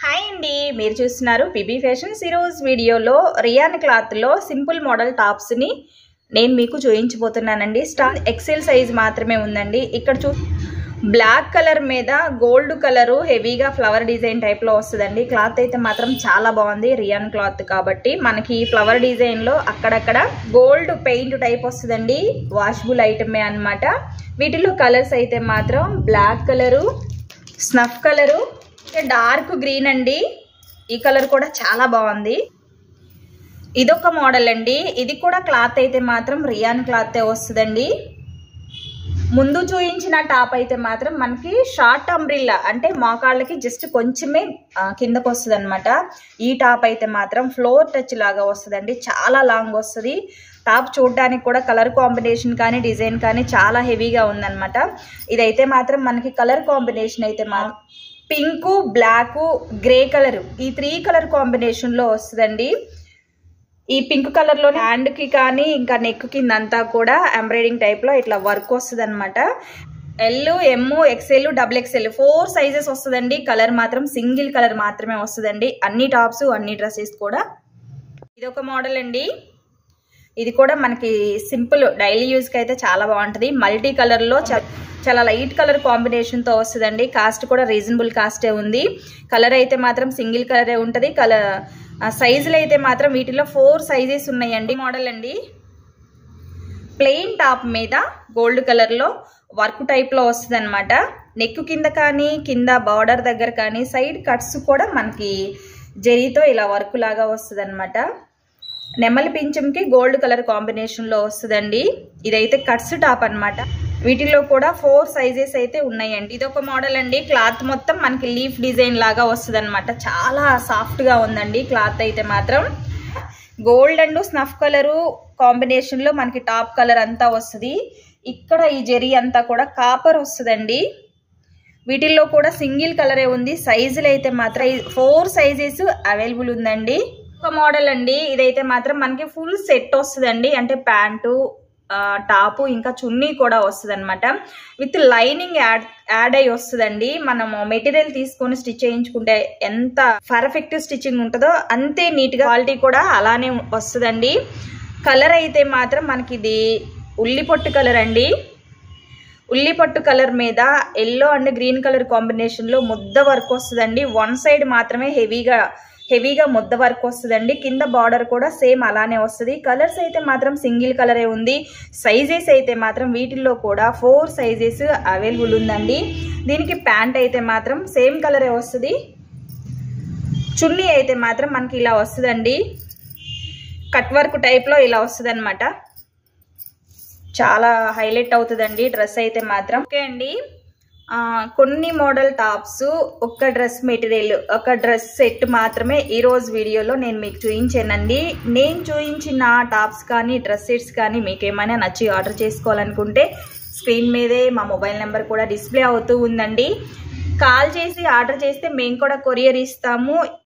Hi అండి, మీరు చూస్తున్నారు పిబి ఫ్యాషన్స్. ఈరోజు వీడియోలో రియాన్ క్లాత్లో సింపుల్ మోడల్ టాప్స్ని నేను మీకు చూపించబోతున్నానండి. స్టార్ ఎక్సెల్ సైజ్ మాత్రమే ఉందండి. ఇక్కడ బ్లాక్ కలర్ మీద గోల్డ్ కలరు హెవీగా ఫ్లవర్ డిజైన్ టైప్లో వస్తుందండి. క్లాత్ అయితే మాత్రం చాలా బాగుంది. రియాన్ క్లాత్ కాబట్టి మనకి ఫ్లవర్ డిజైన్లో అక్కడక్కడ గోల్డ్ పెయింట్ టైప్ వస్తుందండి. వాషబుల్ ఐటమే అనమాట. వీటిలో కలర్స్ అయితే మాత్రం black colour, snuff colour, dark green అండి. ఈ కలర్ కూడా చాలా బాగుంది. ఇదొక మోడల్ అండి. ఇది కూడా క్లాత్ అయితే మాత్రం రియాన్ క్లాత్ వస్తుందండి. ముందు చూయించిన టాప్ అయితే మాత్రం మనకి షార్ట్ అంబ్రిల్లా అంటే మోకాళ్ళకి జస్ట్ కొంచెమే కిందకు వస్తుంది అనమాట. ఈ టాప్ అయితే మాత్రం ఫ్లోర్ టచ్ లాగా వస్తుందండి. చాలా లాంగ్ వస్తుంది. టాప్ చూడడానికి కూడా కలర్ కాంబినేషన్ కానీ డిజైన్ కానీ చాలా హెవీగా ఉందన్నమాట. ఇదైతే మాత్రం మనకి కలర్ కాంబినేషన్ అయితే మాత్రం పింక్, బ్లాక్, గ్రే కలర్, ఈ 3 కలర్ కాంబినేషన్లో వస్తుందండి. ఈ పింక్ కలర్లో హ్యాండ్కి కానీ ఇంకా నెక్ కింద అంతా కూడా ఎంబ్రాయిడింగ్ టైప్లో ఇట్లా వర్క్ వస్తుంది అనమాట. ఎల్, ఎమ్, ఎక్స్ఎల్, డబుల్ ఎక్స్ఎల్ 4 సైజెస్ వస్తుందండి. కలర్ మాత్రం సింగిల్ కలర్ మాత్రమే వస్తుందండి. అన్ని టాప్స్ అన్ని డ్రెస్సెస్ కూడా. ఇదొక మోడల్ అండి. ఇది కూడా మనకి సింపుల్ డైలీ యూజ్కి అయితే చాలా బాగుంటుంది. మల్టీ కలర్లో చాలా లైట్ కలర్ కాంబినేషన్తో వస్తుందండి. కాస్ట్ కూడా రీజనబుల్ కాస్టే ఉంది. కలర్ అయితే మాత్రం సింగిల్ కలరే ఉంటుంది. సైజులు అయితే మాత్రం వీటిలో 4 సైజెస్ ఉన్నాయండి. మోడల్ అండి. ప్లెయిన్ టాప్ మీద గోల్డ్ కలర్లో వర్క్ టైప్లో వస్తుంది అనమాట. నెక్ కింద కానీ కింద బార్డర్ దగ్గర కానీ సైడ్ కట్స్ కూడా మనకి జరీతో ఇలా వర్క్ లాగా వస్తుంది అనమాట. నెమలి పింఛంకి గోల్డ్ కలర్ కాంబినేషన్లో వస్తుందండి. ఇదైతే కట్స్ టాప్ అనమాట. వీటిలో కూడా 4 సైజెస్ అయితే ఉన్నాయండి. ఇదొక మోడల్ అండి. క్లాత్ మొత్తం మనకి లీఫ్ డిజైన్ లాగా వస్తుంది అనమాట. చాలా సాఫ్ట్గా ఉందండి క్లాత్ అయితే మాత్రం. గోల్డ్ అండ్ స్నఫ్ కలరు కాంబినేషన్లో మనకి టాప్ కలర్ అంతా వస్తుంది. ఇక్కడ ఈ జరీ అంతా కూడా కాపర్ వస్తుందండి. వీటిల్లో కూడా సింగిల్ కలరే ఉంది. సైజులు అయితే మాత్రం 4 సైజెస్ అవైలబుల్ ఉందండి. ఒక మోడల్ అండి. ఇదైతే మాత్రం మనకి ఫుల్ సెట్ వస్తుందండి. అంటే ప్యాంటు, టాపు ఇంకా చున్నీ కూడా వస్తుంది అనమాట. విత్ లైనింగ్ యాడ్ అయ్యి వస్తుందండి. మనము మెటీరియల్ తీసుకొని స్టిచ్ చేయించుకుంటే ఎంత పర్ఫెక్ట్ స్టిచ్చింగ్ ఉంటుందో అంతే నీట్గా క్వాలిటీ కూడా అలానే వస్తుందండి. కలర్ అయితే మాత్రం మనకి ఇది ఉల్లిపొట్టు కలర్ అండి. ఉల్లిపట్టు కలర్ మీద ఎల్లో అండ్ గ్రీన్ కలర్ కాంబినేషన్లో ముద్ద వర్క్ వస్తుందండి. 1 సైడ్ మాత్రమే హెవీగా ముద్ద వర్క్ వస్తుందండి. కింద బార్డర్ కూడా సేమ్ అలానే వస్తుంది. కలర్స్ అయితే మాత్రం సింగిల్ కలరే ఉంది. సైజెస్ అయితే మాత్రం వీటిల్లో కూడా 4 సైజెస్ అవైలబుల్ ఉందండి. దీనికి ప్యాంట్ అయితే మాత్రం సేమ్ కలరే వస్తుంది. చున్నీ అయితే మాత్రం మనకి ఇలా వస్తుందండి. కట్ వర్క్ టైప్లో ఇలా వస్తుంది అనమాట. చాలా హైలైట్ అవుతుందండి డ్రెస్ అయితే మాత్రం. ఓకే అండి. కొన్ని మోడల్ టాప్స్ ఒక డ్రెస్ మెటీరియల్ ఒక డ్రెస్ సెట్ మాత్రమే ఈరోజు వీడియోలో నేను మీకు చూపించానండి. నేను చూపించిన టాప్స్ కానీ డ్రెస్ సెట్స్ కానీ మీకు ఏమైనా నచ్చి ఆర్డర్ చేసుకోవాలనుకుంటే స్క్రీన్ మీదే మా మొబైల్ నెంబర్ కూడా డిస్ప్లే అవుతూ ఉందండి. కాల్ చేసి ఆర్డర్ చేస్తే మేము కూడా కొరియర్ ఇస్తాము.